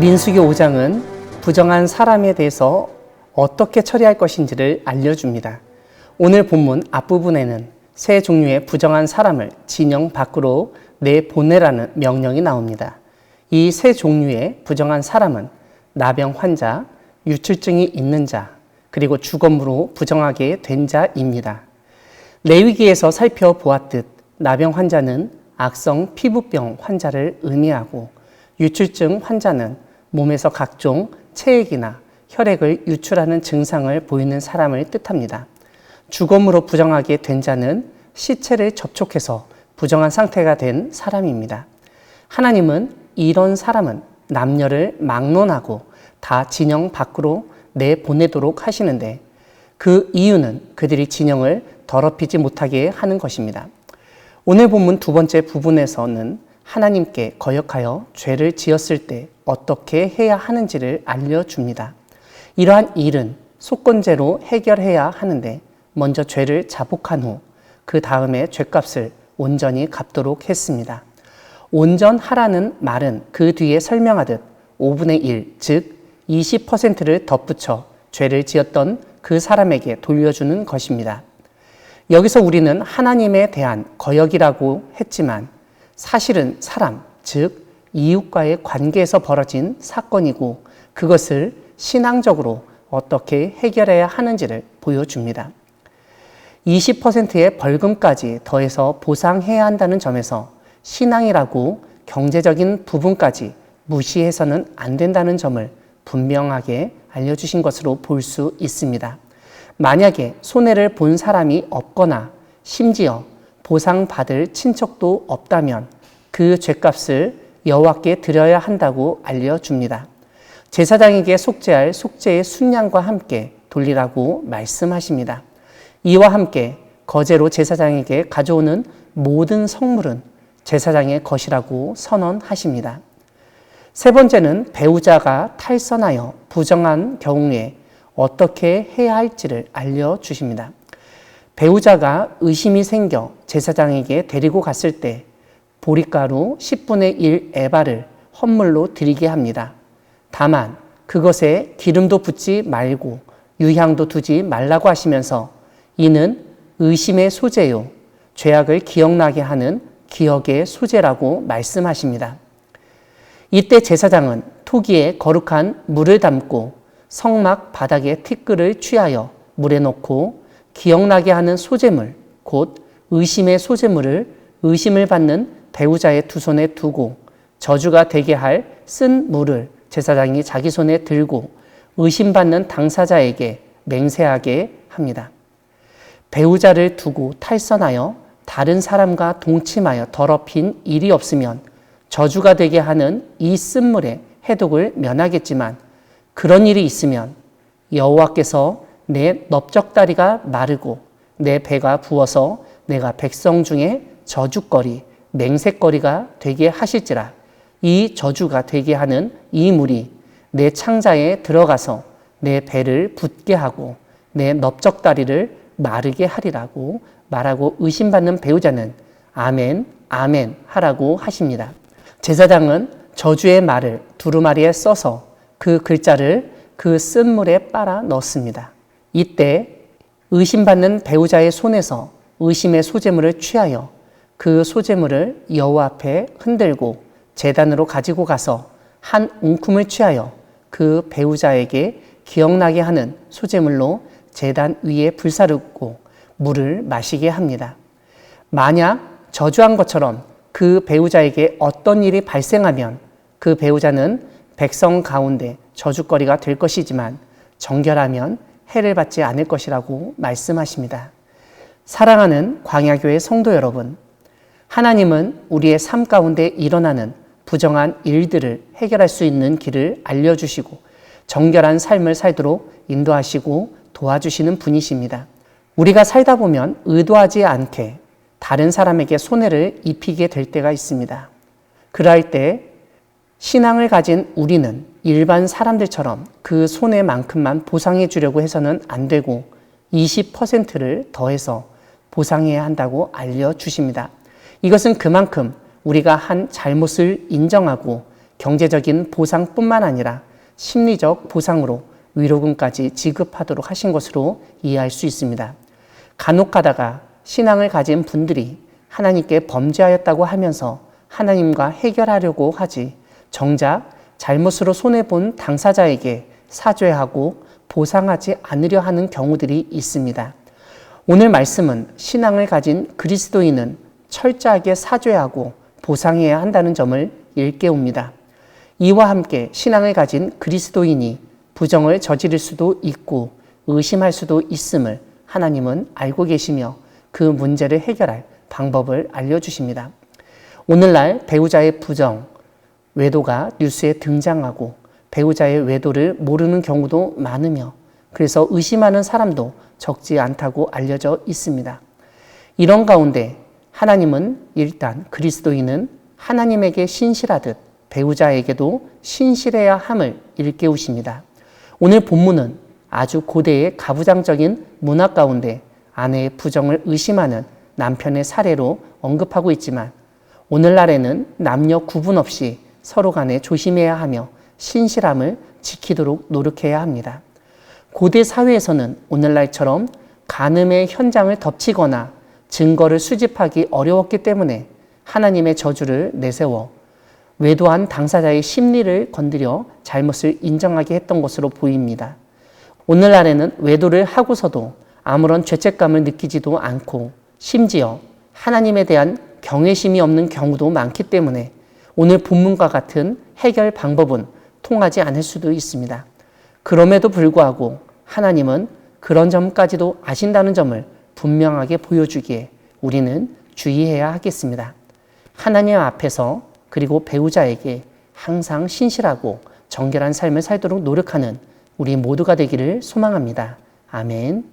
민수기 5장은 부정한 사람에 대해서 어떻게 처리할 것인지를 알려줍니다. 오늘 본문 앞부분에는 세 종류의 부정한 사람을 진영 밖으로 내보내라는 명령이 나옵니다. 이 세 종류의 부정한 사람은 나병 환자, 유출증이 있는 자, 그리고 주검으로 부정하게 된 자입니다. 레위기에서 살펴보았듯 나병 환자는 악성 피부병 환자를 의미하고 유출증 환자는 몸에서 각종 체액이나 혈액을 유출하는 증상을 보이는 사람을 뜻합니다. 주검으로 부정하게 된 자는 시체를 접촉해서 부정한 상태가 된 사람입니다. 하나님은 이런 사람은 남녀를 막론하고 다 진영 밖으로 내보내도록 하시는데 그 이유는 그들이 진영을 더럽히지 못하게 하는 것입니다. 오늘 본문 두 번째 부분에서는 하나님께 거역하여 죄를 지었을 때 어떻게 해야 하는지를 알려줍니다. 이러한 일은 속건제로 해결해야 하는데 먼저 죄를 자복한 후 그 다음에 죄값을 온전히 갚도록 했습니다. 온전하라는 말은 그 뒤에 설명하듯 5분의 1, 즉 20%를 덧붙여 죄를 지었던 그 사람에게 돌려주는 것입니다. 여기서 우리는 하나님에 대한 거역이라고 했지만 사실은 사람, 즉 이웃과의 관계에서 벌어진 사건이고 그것을 신앙적으로 어떻게 해결해야 하는지를 보여줍니다. 20%의 벌금까지 더해서 보상해야 한다는 점에서 신앙이라고 경제적인 부분까지 무시해서는 안 된다는 점을 분명하게 알려주신 것으로 볼 수 있습니다. 만약에 손해를 본 사람이 없거나 심지어 보상받을 친척도 없다면 그 죄값을 여호와께 드려야 한다고 알려줍니다. 제사장에게 속죄할 속죄의 순양과 함께 돌리라고 말씀하십니다. 이와 함께 거제로 제사장에게 가져오는 모든 성물은 제사장의 것이라고 선언하십니다. 세 번째는 배우자가 탈선하여 부정한 경우에 어떻게 해야 할지를 알려주십니다. 배우자가 의심이 생겨 제사장에게 데리고 갔을 때 보리가루 10분의 1 에바를 헌물로 드리게 합니다. 다만 그것에 기름도 붓지 말고 유향도 두지 말라고 하시면서 이는 의심의 소재요 죄악을 기억나게 하는 기억의 소재라고 말씀하십니다. 이때 제사장은 토기에 거룩한 물을 담고 성막 바닥에 티끌을 취하여 물에 넣고 기억나게 하는 소재물, 곧 의심의 소재물을 의심을 받는 배우자의 두 손에 두고 저주가 되게 할 쓴 물을 제사장이 자기 손에 들고 의심받는 당사자에게 맹세하게 합니다. 배우자를 두고 탈선하여 다른 사람과 동침하여 더럽힌 일이 없으면 저주가 되게 하는 이 쓴물에 해독을 면하겠지만 그런 일이 있으면 여호와께서 내 넓적다리가 마르고 내 배가 부어서 내가 백성 중에 저주거리, 맹세거리가 되게 하실지라 이 저주가 되게 하는 이 물이 내 창자에 들어가서 내 배를 붓게 하고 내 넓적다리를 마르게 하리라고 말하고 의심받는 배우자는 아멘, 아멘 하라고 하십니다. 제사장은 저주의 말을 두루마리에 써서 그 글자를 그 쓴 물에 빨아 넣습니다. 이때 의심받는 배우자의 손에서 의심의 소재물을 취하여 그 소재물을 여호와 앞에 흔들고 제단으로 가지고 가서 한 웅큼을 취하여 그 배우자에게 기억나게 하는 소재물로 제단 위에 불사르고 물을 마시게 합니다. 만약 저주한 것처럼 그 배우자에게 어떤 일이 발생하면 그 배우자는 백성 가운데 저주거리가 될 것이지만 정결하면 해를 받지 않을 것이라고 말씀하십니다. 사랑하는 광야교회 성도 여러분, 하나님은 우리의 삶 가운데 일어나는 부정한 일들을 해결할 수 있는 길을 알려주시고 정결한 삶을 살도록 인도하시고 도와주시는 분이십니다. 우리가 살다 보면 의도하지 않게 다른 사람에게 손해를 입히게 될 때가 있습니다. 그럴 때 신앙을 가진 우리는 일반 사람들처럼 그 손해만큼만 보상해 주려고 해서는 안 되고 20%를 더해서 보상해야 한다고 알려주십니다. 이것은 그만큼 우리가 한 잘못을 인정하고 경제적인 보상뿐만 아니라 심리적 보상으로 위로금까지 지급하도록 하신 것으로 이해할 수 있습니다. 간혹 가다가 신앙을 가진 분들이 하나님께 범죄하였다고 하면서 하나님과 해결하려고 하지 정작 잘못으로 손해본 당사자에게 사죄하고 보상하지 않으려 하는 경우들이 있습니다. 오늘 말씀은 신앙을 가진 그리스도인은 철저하게 사죄하고 보상해야 한다는 점을 일깨웁니다. 이와 함께 신앙을 가진 그리스도인이 부정을 저지를 수도 있고 의심할 수도 있음을 하나님은 알고 계시며 그 문제를 해결할 방법을 알려주십니다. 오늘날 배우자의 부정, 외도가 뉴스에 등장하고 배우자의 외도를 모르는 경우도 많으며 그래서 의심하는 사람도 적지 않다고 알려져 있습니다. 이런 가운데 하나님은 일단 그리스도인은 하나님에게 신실하듯 배우자에게도 신실해야 함을 일깨우십니다. 오늘 본문은 아주 고대의 가부장적인 문화 가운데 아내의 부정을 의심하는 남편의 사례로 언급하고 있지만 오늘날에는 남녀 구분 없이 서로 간에 조심해야 하며 신실함을 지키도록 노력해야 합니다. 고대 사회에서는 오늘날처럼 간음의 현장을 덮치거나 증거를 수집하기 어려웠기 때문에 하나님의 저주를 내세워 외도한 당사자의 심리를 건드려 잘못을 인정하게 했던 것으로 보입니다. 오늘날에는 외도를 하고서도 아무런 죄책감을 느끼지도 않고 심지어 하나님에 대한 경외심이 없는 경우도 많기 때문에 오늘 본문과 같은 해결 방법은 통하지 않을 수도 있습니다. 그럼에도 불구하고 하나님은 그런 점까지도 아신다는 점을 분명하게 보여주기에 우리는 주의해야 하겠습니다. 하나님 앞에서 그리고 배우자에게 항상 신실하고 정결한 삶을 살도록 노력하는 우리 모두가 되기를 소망합니다. 아멘.